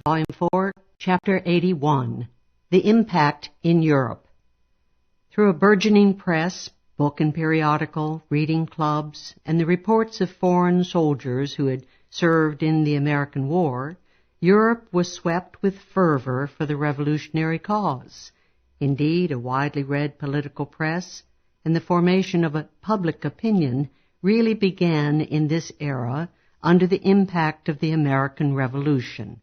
Volume 4, Chapter 81, The Impact in Europe. Through a burgeoning press, book and periodical, reading clubs, and the reports of foreign soldiers who had served in the American War, Europe was swept with fervor for the revolutionary cause. Indeed, a widely read political press and the formation of a public opinion really began in this era under the impact of the American Revolution.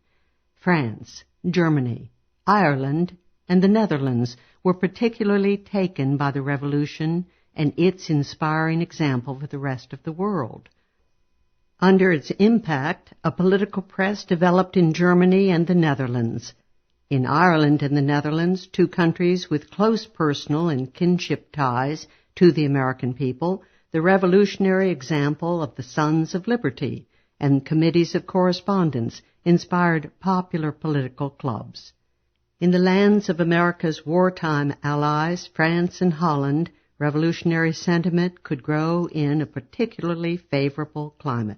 France, Germany, Ireland, and the Netherlands were particularly taken by the Revolution and its inspiring example for the rest of the world. Under its impact, a political press developed in Germany and the Netherlands. In Ireland and the Netherlands, two countries with close personal and kinship ties to the American people, the revolutionary example of the Sons of Liberty and committees of correspondence inspired popular political clubs. In the lands of America's wartime allies, France and Holland, revolutionary sentiment could grow in a particularly favorable climate.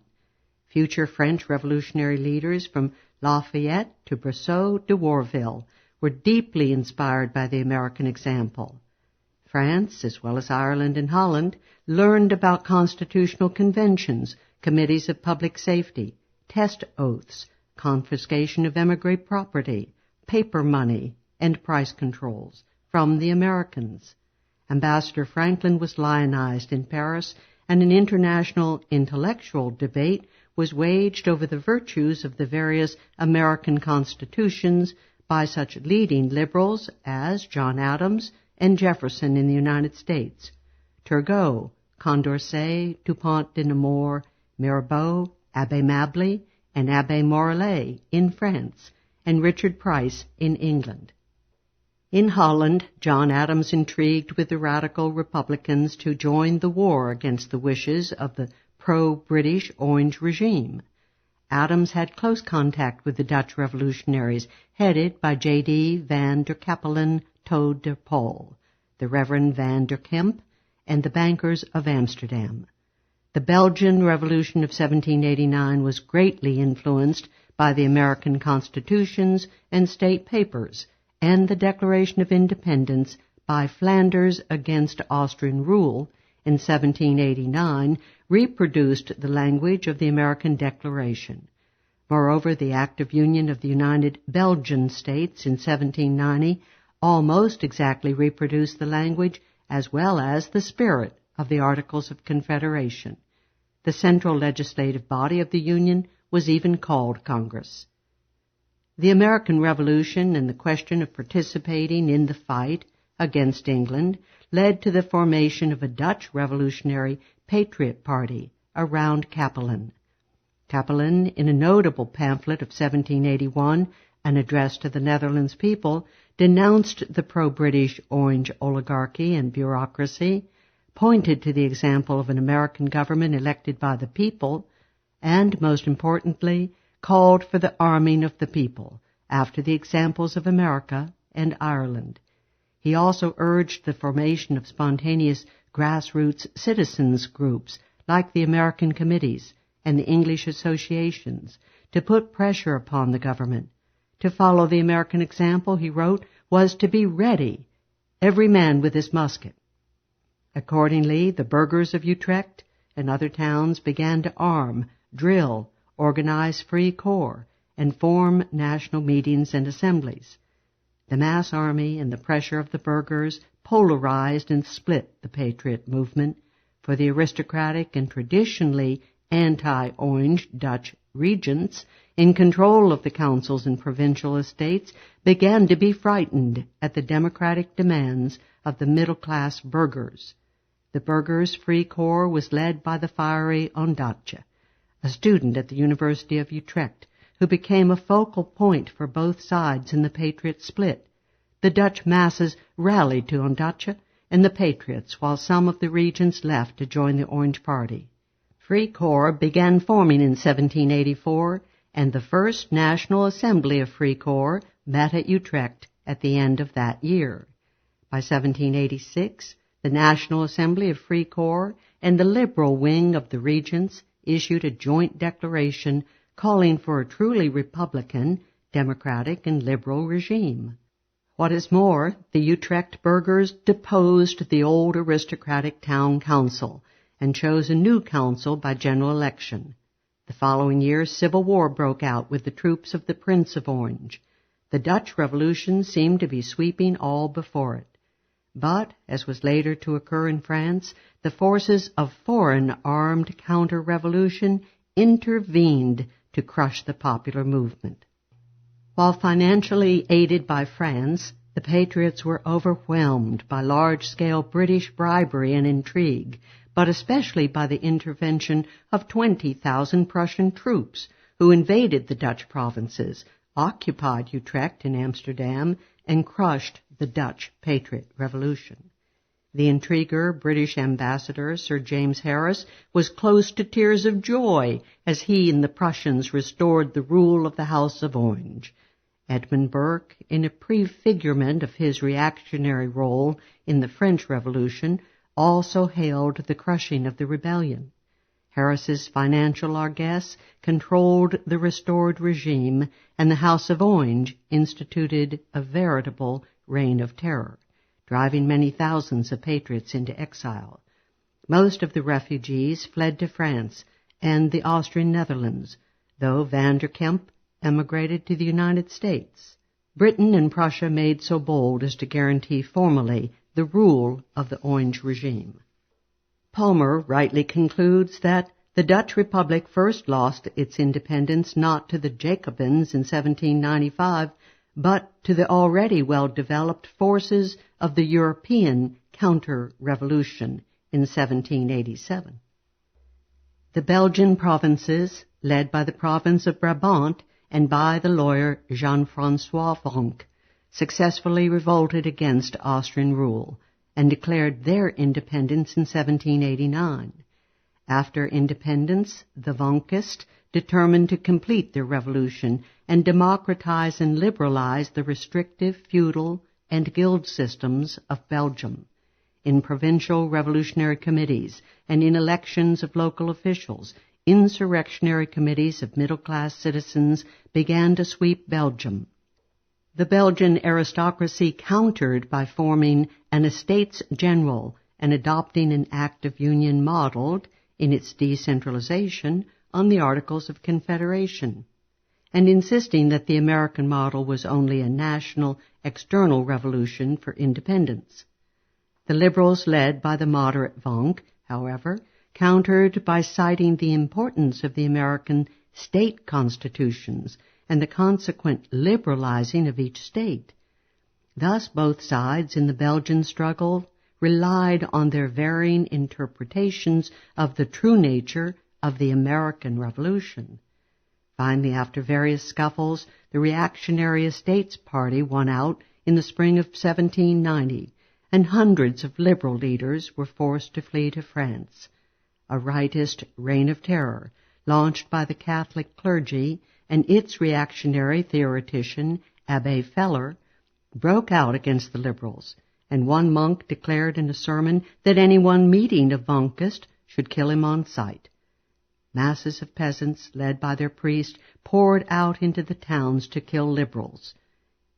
Future French revolutionary leaders from Lafayette to Brissot de Warville were deeply inspired by the American example. France, as well as Ireland and Holland, learned about constitutional conventions, committees of public safety, test oaths, confiscation of emigre property, paper money, and price controls from the Americans. Ambassador Franklin was lionized in Paris, and an international intellectual debate was waged over the virtues of the various American constitutions by such leading liberals as John Adams and Jefferson in the United States, Turgot, Condorcet, Dupont de Nemours, Mirabeau, Abbé Mably, and Abbé Morellet in France, and Richard Price in England. In Holland, John Adams intrigued with the radical Republicans to join the war against the wishes of the pro-British Orange regime. Adams had close contact with the Dutch revolutionaries headed by J.D. van der Capellen Todt de Pol, the Reverend van der Kemp, and the bankers of Amsterdam. The Belgian Revolution of 1789 was greatly influenced by the American constitutions and state papers, and the Declaration of Independence by Flanders against Austrian rule in 1789 reproduced the language of the American Declaration. Moreover, the Act of Union of the United Belgian States in 1790 almost exactly reproduced the language as well as the spirit of the Articles of Confederation. The central legislative body of the Union was even called Congress. The American Revolution and the question of participating in the fight against England led to the formation of a Dutch revolutionary patriot party around Capellen. Capellen, in a notable pamphlet of 1781, an address to the Netherlands people, denounced the pro-British Orange oligarchy and bureaucracy, pointed to the example of an American government elected by the people, and, most importantly, called for the arming of the people, after the examples of America and Ireland. He also urged the formation of spontaneous grassroots citizens groups like the American committees and the English associations to put pressure upon the government. To follow the American example, he wrote, was to be ready, every man with his musket. Accordingly, the burghers of Utrecht and other towns began to arm, drill, organize free corps, and form national meetings and assemblies. The mass army and the pressure of the burghers polarized and split the patriot movement, for the aristocratic and traditionally anti-Orange Dutch regents in control of the councils and provincial estates began to be frightened at the democratic demands of the middle-class burghers. The burghers' free corps was led by the fiery Ondaatje, a student at the University of Utrecht, who became a focal point for both sides in the patriot split. The Dutch masses rallied to Ondaatje and the patriots, while some of the regents left to join the Orange Party. Free corps began forming in 1784, and the first National Assembly of Free Corps met at Utrecht at the end of that year. By 1786, the National Assembly of Free Corps and the liberal wing of the regents issued a joint declaration calling for a truly republican, democratic and liberal regime. What is more, the Utrecht burghers deposed the old aristocratic town council and chose a new council by general election. The following year, civil war broke out with the troops of the Prince of Orange. The Dutch Revolution seemed to be sweeping all before it. But, as was later to occur in France, the forces of foreign armed counter-revolution intervened to crush the popular movement. While financially aided by France, the patriots were overwhelmed by large-scale British bribery and intrigue, but especially by the intervention of 20,000 Prussian troops who invaded the Dutch provinces, occupied Utrecht and Amsterdam, and crushed the Dutch Patriot Revolution. The intriguer British ambassador Sir James Harris was close to tears of joy as he and the Prussians restored the rule of the House of Orange. Edmund Burke, in a prefigurement of his reactionary role in the French Revolution, also hailed the crushing of the rebellion. Harris's financial largesse controlled the restored regime, and the House of Orange instituted a veritable reign of terror, driving many thousands of patriots into exile. Most of the refugees fled to France and the Austrian Netherlands, though Van der Kemp emigrated to the United States. Britain and Prussia made so bold as to guarantee formally the rule of the Orange regime. Palmer rightly concludes that the Dutch Republic first lost its independence not to the Jacobins in 1795, but to the already well-developed forces of the European counter-revolution in 1787. The Belgian provinces, led by the province of Brabant and by the lawyer Jean-François Vonck, successfully revolted against Austrian rule and declared their independence in 1789. After independence, the Vonkists determined to complete their revolution and democratize and liberalize the restrictive feudal and guild systems of Belgium. In provincial revolutionary committees and in elections of local officials, insurrectionary committees of middle-class citizens began to sweep Belgium. The Belgian aristocracy countered by forming an Estates General and adopting an Act of Union modeled, in its decentralization, on the Articles of Confederation, and insisting that the American model was only a national external revolution for independence. The liberals, led by the moderate Vonck, however, countered by citing the importance of the American state constitutions and the consequent liberalizing of each state. Thus both sides in the Belgian struggle relied on their varying interpretations of the true nature of the American Revolution. Finally, after various scuffles, the reactionary Estates Party won out in the spring of 1790, and hundreds of liberal leaders were forced to flee to France. A rightist reign of terror, launched by the Catholic clergy and its reactionary theoretician, Abbé Feller, broke out against the liberals, and one monk declared in a sermon that anyone meeting a Vonkist should kill him on sight. Masses of peasants, led by their priest, poured out into the towns to kill liberals.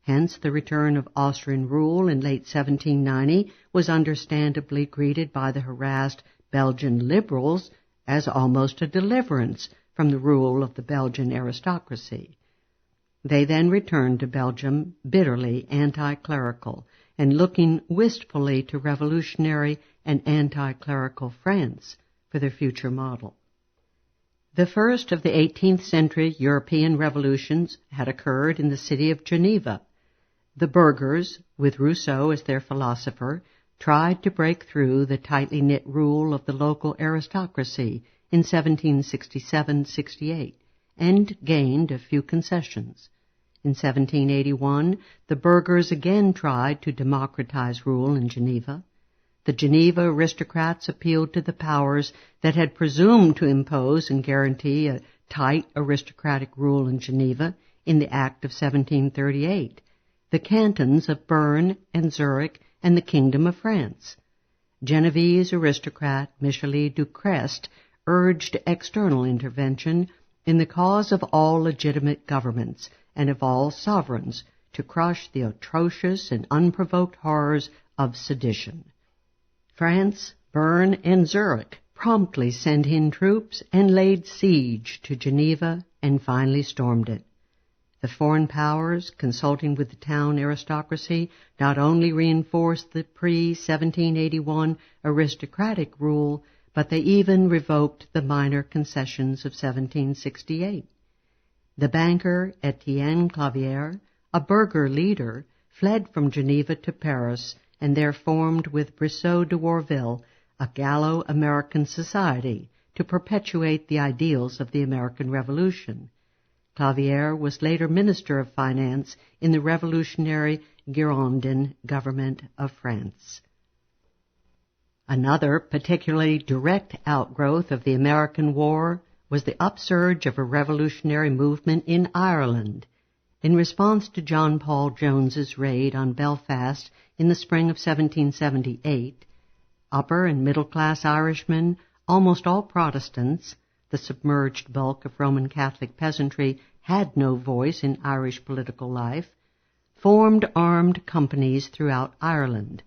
Hence, the return of Austrian rule in late 1790 was understandably greeted by the harassed Belgian liberals as almost a deliverance from the rule of the Belgian aristocracy. They then returned to Belgium bitterly anti-clerical and looking wistfully to revolutionary and anti-clerical France for their future model. The first of the 18th century European revolutions had occurred in the city of Geneva. The burghers, with Rousseau as their philosopher, tried to break through the tightly knit rule of the local aristocracy in 1767-68 and gained a few concessions. In 1781, the burghers again tried to democratize rule in Geneva. The Geneva aristocrats appealed to the powers that had presumed to impose and guarantee a tight aristocratic rule in Geneva in the Act of 1738, the cantons of Bern and Zurich and the Kingdom of France. Genevese aristocrat Michelet du Crest urged external intervention, in the cause of all legitimate governments and of all sovereigns, to crush the atrocious and unprovoked horrors of sedition. France, Bern, and Zurich promptly sent in troops and laid siege to Geneva and finally stormed it. The foreign powers, consulting with the town aristocracy, not only reinforced the pre-1781 aristocratic rule, but they even revoked the minor concessions of 1768. The banker Etienne Clavière, a burgher leader, fled from Geneva to Paris and there formed with Brissot de Warville a Gallo-American society to perpetuate the ideals of the American Revolution. Clavière was later Minister of Finance in the revolutionary Girondin government of France. Another particularly direct outgrowth of the American War was the upsurge of a revolutionary movement in Ireland. In response to John Paul Jones's raid on Belfast in the spring of 1778, upper and middle-class Irishmen, almost all Protestants, the submerged bulk of Roman Catholic peasantry had no voice in Irish political life, formed armed companies throughout Ireland.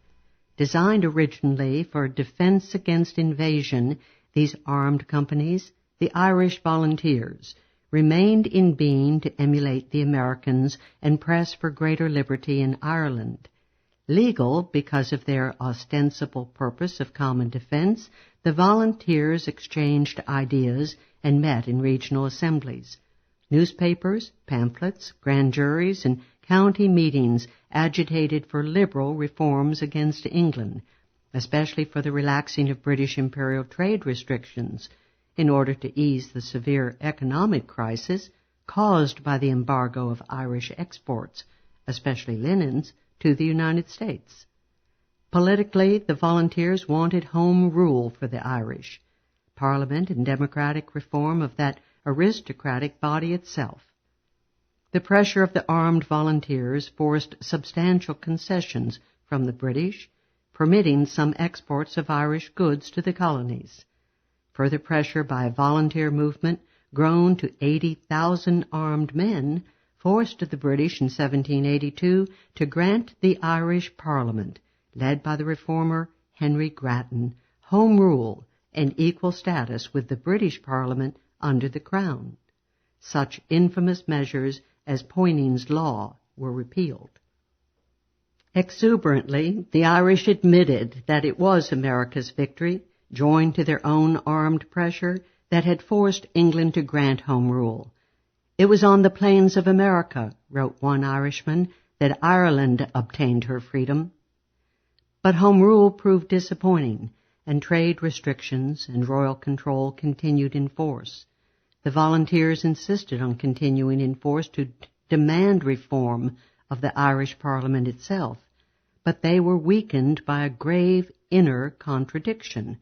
Designed originally for defense against invasion, these armed companies, the Irish Volunteers, remained in being to emulate the Americans and press for greater liberty in Ireland. Legal because of their ostensible purpose of common defense, the volunteers exchanged ideas and met in regional assemblies. Newspapers, pamphlets, grand juries, and county meetings agitated for liberal reforms against England, especially for the relaxing of British imperial trade restrictions, in order to ease the severe economic crisis caused by the embargo of Irish exports, especially linens, to the United States. Politically, the volunteers wanted home rule for the Irish, parliament and democratic reform of that aristocratic body itself. The pressure of the armed volunteers forced substantial concessions from the British, permitting some exports of Irish goods to the colonies. Further pressure by a volunteer movement grown to 80,000 armed men forced the British in 1782 to grant the Irish Parliament, led by the reformer Henry Grattan, home rule and equal status with the British Parliament under the Crown. Such infamous measures as Poyning's Law were repealed. Exuberantly, the Irish admitted that it was America's victory, joined to their own armed pressure, that had forced England to grant home rule. It was on the plains of America, wrote one Irishman, that Ireland obtained her freedom. But home rule proved disappointing, and trade restrictions and royal control continued in force. The volunteers insisted on continuing in force to demand reform of the Irish Parliament itself, but they were weakened by a grave inner contradiction.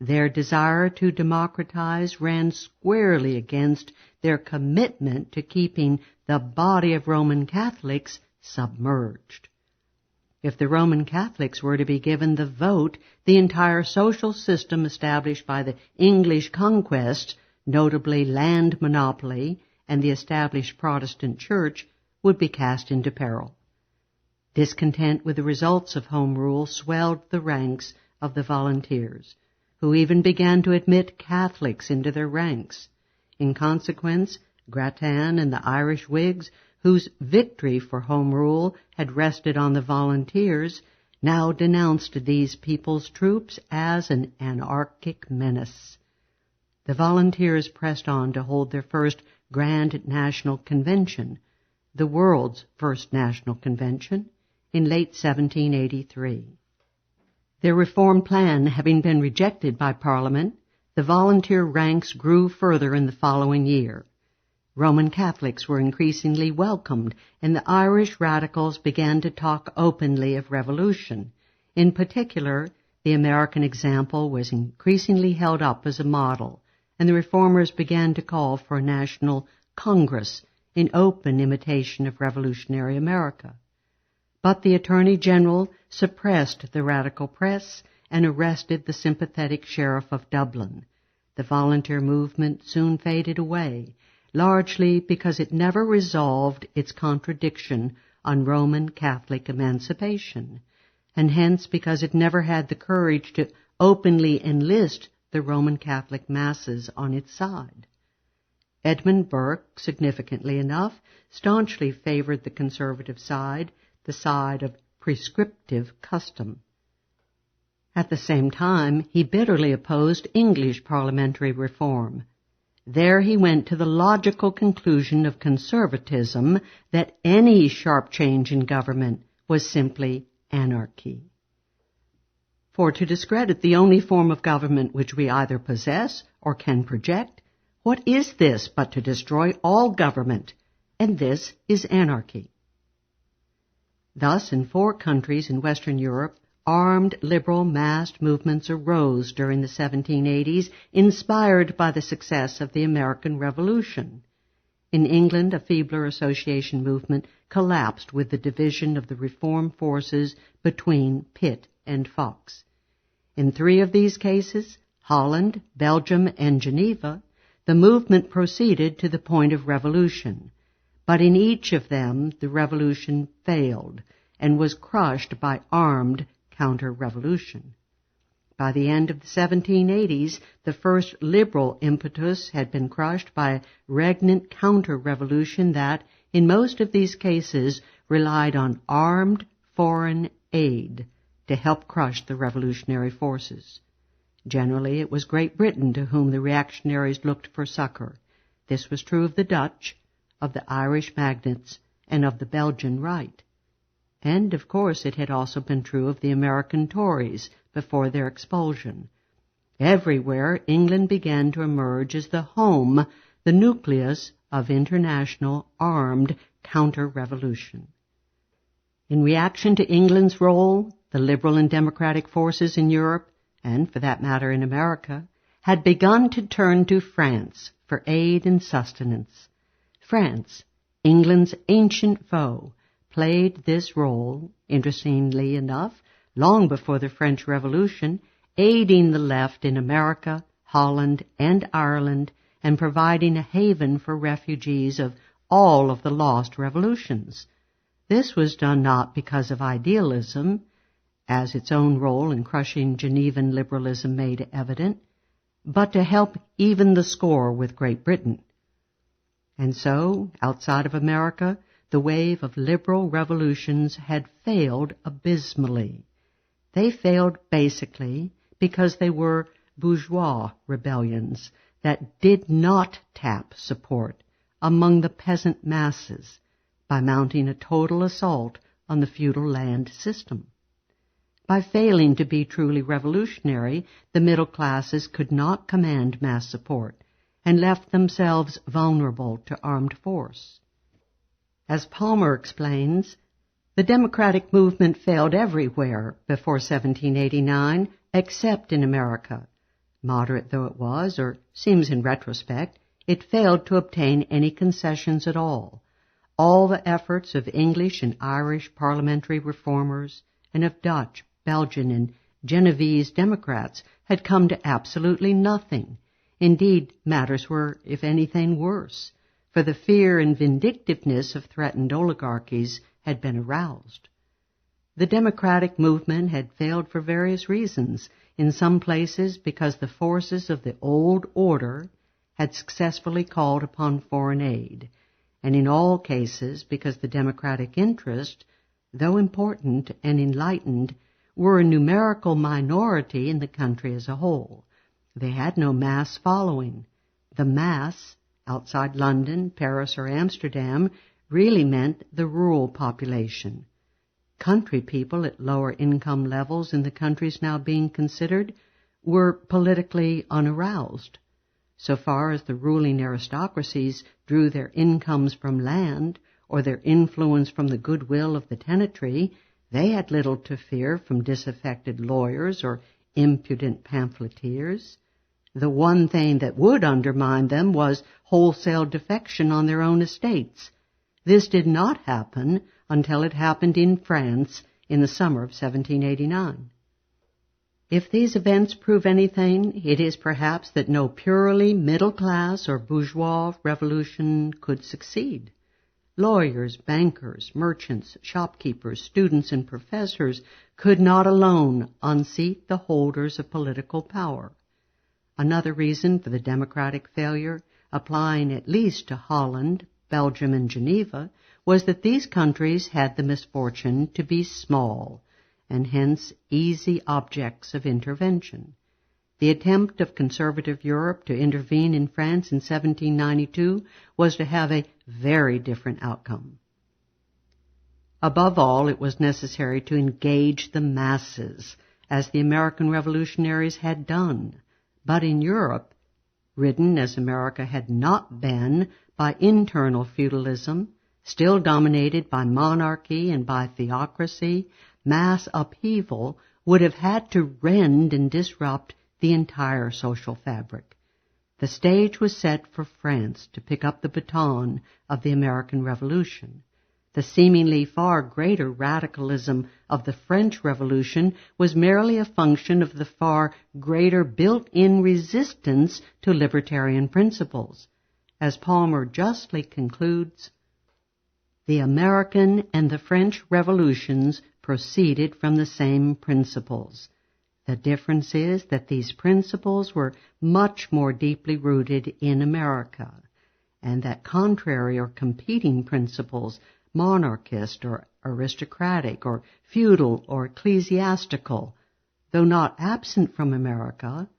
Their desire to democratize ran squarely against their commitment to keeping the body of Roman Catholics submerged. If the Roman Catholics were to be given the vote, the entire social system established by the English conquest, notably land monopoly, and the established Protestant Church, would be cast into peril. Discontent with the results of Home Rule swelled the ranks of the volunteers, who even began to admit Catholics into their ranks. In consequence, Grattan and the Irish Whigs, whose victory for Home Rule had rested on the volunteers, now denounced these people's troops as an anarchic menace. The volunteers pressed on to hold their first Grand National Convention, the world's first national convention, in late 1783. Their reform plan having been rejected by Parliament, the volunteer ranks grew further in the following year. Roman Catholics were increasingly welcomed, and the Irish radicals began to talk openly of revolution. In particular, the American example was increasingly held up as a model, and the reformers began to call for a national Congress in open imitation of revolutionary America. But the Attorney General suppressed the radical press and arrested the sympathetic Sheriff of Dublin. the volunteer movement soon faded away, largely because it never resolved its contradiction on Roman Catholic emancipation, and hence because it never had the courage to openly enlist the Roman Catholic masses on its side. Edmund Burke, significantly enough, staunchly favored the conservative side, the side of prescriptive custom. At the same time, he bitterly opposed English parliamentary reform. There he went to the logical conclusion of conservatism that any sharp change in government was simply anarchy. For to discredit the only form of government which we either possess or can project, what is this but to destroy all government? And this is anarchy. Thus, in 4 countries in Western Europe, armed liberal massed movements arose during the 1780s, inspired by the success of the American Revolution. In England, a feebler association movement collapsed with the division of the reform forces between Pitt and Fox. In 3 of these cases, Holland, Belgium, and Geneva, the movement proceeded to the point of revolution, but in each of them the revolution failed and was crushed by armed counter-revolution. By the end of the 1780s, the first liberal impetus had been crushed by a regnant counter-revolution that, in most of these cases, relied on armed foreign aid to help crush the revolutionary forces. Generally, it was Great Britain to whom the reactionaries looked for succor. This was true of the Dutch, of the Irish magnates, and of the Belgian right. And, of course, it had also been true of the American Tories before their expulsion. Everywhere, England began to emerge as the home, the nucleus of international armed counter-revolution. In reaction to England's role, the liberal and democratic forces in Europe, and for that matter in America, had begun to turn to France for aid and sustenance. France, England's ancient foe, played this role, interestingly enough, long before the French Revolution, aiding the left in America, Holland, and Ireland, and providing a haven for refugees of all of the lost revolutions. This was done not because of idealism, as its own role in crushing Genevan liberalism made evident, but to help even the score with Great Britain. And so, outside of America, the wave of liberal revolutions had failed abysmally. They failed basically because they were bourgeois rebellions that did not tap support among the peasant masses by mounting a total assault on the feudal land system. By failing to be truly revolutionary, the middle classes could not command mass support and left themselves vulnerable to armed force. As Palmer explains, the democratic movement failed everywhere before 1789 except in America. Moderate though it was, or seems in retrospect, it failed to obtain any concessions at all. All the efforts of English and Irish parliamentary reformers and of Dutch, Belgian, and Genevese Democrats had come to absolutely nothing. Indeed, matters were, if anything, worse, for the fear and vindictiveness of threatened oligarchies had been aroused. The democratic movement had failed for various reasons, in some places because the forces of the old order had successfully called upon foreign aid, and in all cases because the democratic interest, though important and enlightened, were a numerical minority in the country as a whole. They had no mass following. The mass, outside London, Paris, or Amsterdam, really meant the rural population. Country people at lower income levels in the countries now being considered were politically unaroused. So far as the ruling aristocracies drew their incomes from land or their influence from the goodwill of the tenantry, they had little to fear from disaffected lawyers or impudent pamphleteers. The one thing that would undermine them was wholesale defection on their own estates. This did not happen until it happened in France in the summer of 1789. If these events prove anything, it is perhaps that no purely middle-class or bourgeois revolution could succeed. Lawyers, bankers, merchants, shopkeepers, students, and professors could not alone unseat the holders of political power. Another reason for the democratic failure, applying at least to Holland, Belgium, and Geneva, was that these countries had the misfortune to be small, and hence easy objects of intervention. The attempt of conservative Europe to intervene in France in 1792 was to have a very different outcome. Above all, it was necessary to engage the masses, as the American revolutionaries had done. But in Europe, ridden as America had not been by internal feudalism, still dominated by monarchy and by theocracy, mass upheaval would have had to rend and disrupt the entire social fabric. The stage was set for France to pick up the baton of the American Revolution. The seemingly far greater radicalism of the French Revolution was merely a function of the far greater built-in resistance to libertarian principles. As Palmer justly concludes, the American and the French revolutions proceeded from the same principles. The difference is that these principles were much more deeply rooted in America, and that contrary or competing principles, monarchist or aristocratic or feudal or ecclesiastical, though not absent from America,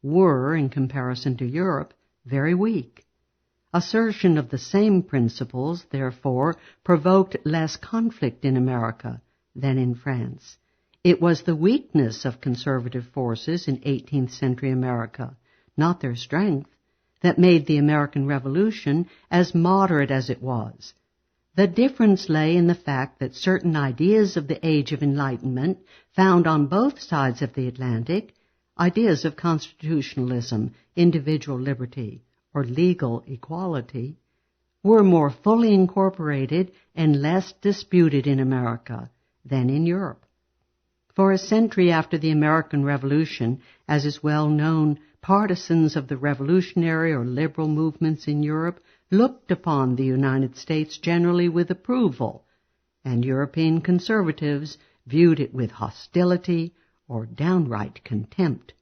were, in comparison to Europe, very weak. Assertion of the same principles, therefore, provoked less conflict in America than in France. It was the weakness of conservative forces in 18th century America, not their strength, that made the American Revolution as moderate as it was. The difference lay in the fact that certain ideas of the Age of Enlightenment found on both sides of the Atlantic, ideas of constitutionalism, individual liberty, or legal equality, were more fully incorporated and less disputed in America than in Europe. For a century after the American Revolution, as is well known, partisans of the revolutionary or liberal movements in Europe looked upon the United States generally with approval, and European conservatives viewed it with hostility or downright contempt.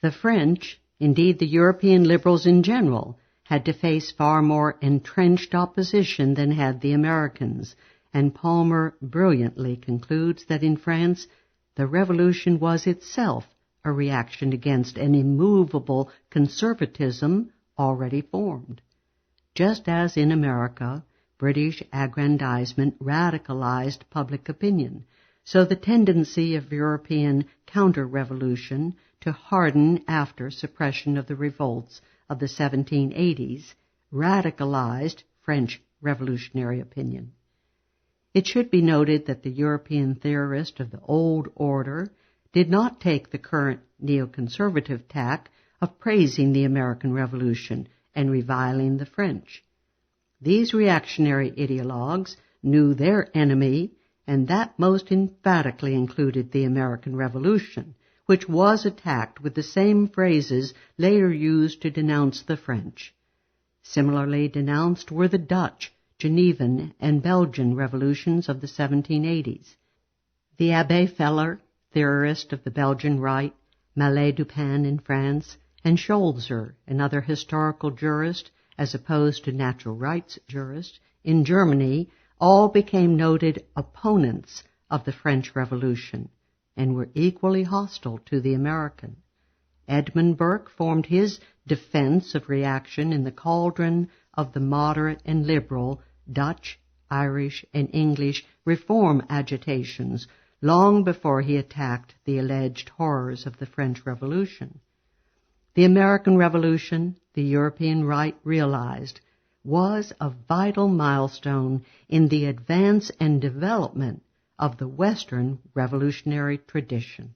The French, indeed the European liberals in general, had to face far more entrenched opposition than had the Americans, and Palmer brilliantly concludes that in France the revolution was itself a reaction against an immovable conservatism already formed. Just as in America, British aggrandizement radicalized public opinion, so the tendency of European counter-revolution to harden after suppression of the revolts of the 1780s radicalized French revolutionary opinion. It should be noted that the European theorist of the old order did not take the current neoconservative tack of praising the American Revolution and reviling the French. These reactionary ideologues knew their enemy, and that most emphatically included the American Revolution, which was attacked with the same phrases later used to denounce the French. Similarly denounced were the Dutch, Genevan, and Belgian revolutions of the 1780s. The Abbé Feller, theorist of the Belgian right, Mallet Dupin in France, and Scholzer, another historical jurist, as opposed to natural rights jurist, in Germany, all became noted opponents of the French Revolution and were equally hostile to the American. Edmund Burke formed his defense of reaction in the cauldron of the moderate and liberal Dutch, Irish, and English reform agitations long before he attacked the alleged horrors of the French Revolution. The American Revolution, the European right realized, was a vital milestone in the advance and development of the Western revolutionary tradition.